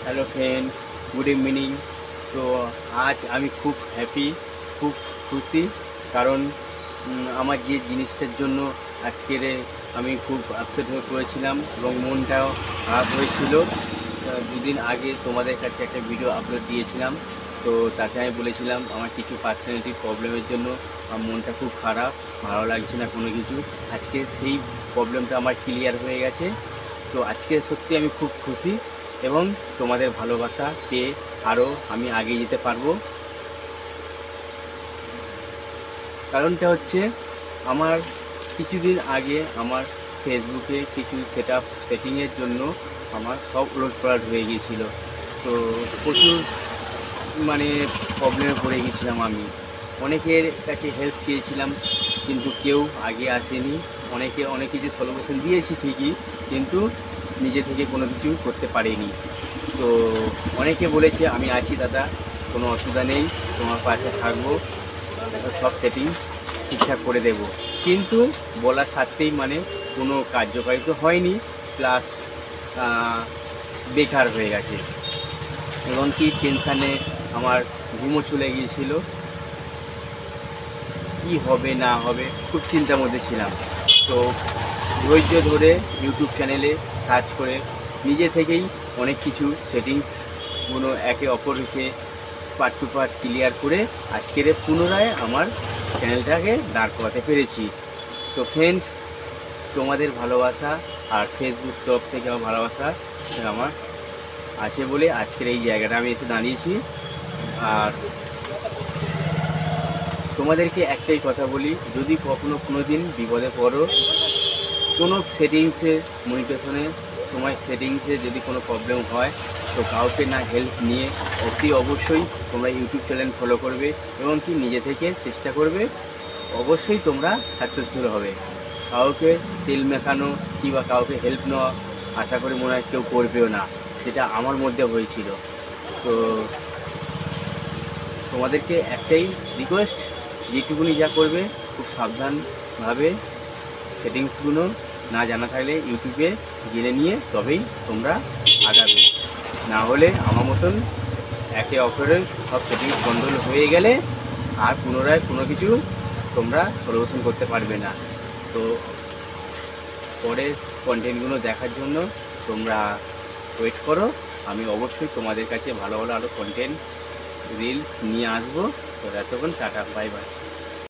Hello friend, good evening. তো আজ আমি খুব হ্যাপি, খুব খুশি। কারণ আমার যে জিনিসটার জন্য আজকের আমি খুব আপসেট হয়ে পড়েছিলাম এবং মনটাও খারাপ হয়েছিল। দুদিন আগে তোমাদের কাছে একটা ভিডিও আপলোড দিয়েছিলাম। তো তাতে আমি বলেছিলাম আমার কিছু পার্সোনালিটি প্রবলেমের জন্য আমার মনটা খুব খারাপ, ভালো লাগছে না কোনো কিছু। আজকে সেই প্রবলেমটা আমার ক্লিয়ার হয়ে গেছে। তো আজকে সত্যি আমি খুব খুশি এবং তোমাদের ভালোবাসা পেয়ে আরও আমি এগিয়ে যেতে পারবো। কারণটা হচ্ছে আমার কিছুদিন আগে আমার ফেসবুকে কিছু সেটিংয়ের জন্য আমার সব উলটপালট হয়ে গিয়েছিলো। তো প্রচুর মানে প্রবলেমে পড়ে গেছিলাম আমি। অনেকের কাছে হেল্প চেয়েছিলাম কিন্তু কেউ আগে আসেনি। অনেক কিছু সলিউশন দিয়েছি ঠিকই, কিন্তু নিজে থেকে কোনো কিছু করতে পারিনি। তো অনেকে বলেছে আমি আছি দাদা, কোনো অসুবিধা নেই, তোমার পাশে থাকবো, সব সেটিং ঠিকঠাক করে দেব। কিন্তু বলা সত্ত্বেই মানে কোনো কার্যকারিতা হয়নি, প্লাস বেকার হয়ে গেছে। এমনকি টেনশানে আমার ঘুমও চলে গিয়েছিল, কি হবে না হবে খুব চিন্তার মধ্যে ছিলাম। তো ধৈর্য ধরে ইউটিউব চ্যানেলে সার্চ করে নিজে থেকেই অনেক কিছু সেটিংসগুলো একে অপরকে পার্ট টু পার্ট ক্লিয়ার করে আজকের পুনরায় আমার চ্যানেলটাকে দাঁড় করাতে পেরেছি। তো ফ্রেন্ড, তোমাদের ভালোবাসা আর ফেসবুক তরফ থেকে আমার ভালোবাসা আমার আছে বলে আজকের এই জায়গাটা আমি এসে দাঁড়িয়েছি। আর তোমাদেরকে একটাই কথা বলি, যদি কোনো দিন বিপদে পড়ো, কোনো সেটিংসে মনিটেশনের সময় সেটিংসে যদি কোনো প্রবলেম হয়, তো কাউকে না হেল্প নিয়ে অতি অবশ্যই তোমরা ইউটিউব চ্যানেল ফলো করবে এবং কি নিজে থেকে চেষ্টা করবে, অবশ্যই তোমরা সাকসেসফুল হবে। কাউকে তেল মেখানো কিংবা কাউকে হেল্প নেওয়া আশা করি মনে হয় কেউ করবেও না, যেটা আমার মধ্যে হয়েছিল। তো তোমাদেরকে একটাই রিকোয়েস্ট, যেটুকুনি যা করবে খুব সাবধানভাবে সেটিংসগুলো না জানা থাকলে ইউটিউবে জেনে নিয়ে তবেই তোমরা আগাবে। না হলে আমার মতন একে অপরের সব সেটিংস গন্ডগোল হয়ে গেলে আর পুনরায় কোনো কিছু তোমরা সলিউশন করতে পারবে না। তো পরের কন্টেন্টগুলো দেখার জন্য তোমরা ওয়েট করো। আমি অবশ্যই তোমাদের কাছে ভালো ভালো আরও কন্টেন্ট রিলস নিয়ে আসবো। তো এতক্ষণ টাটা, বাই বাই।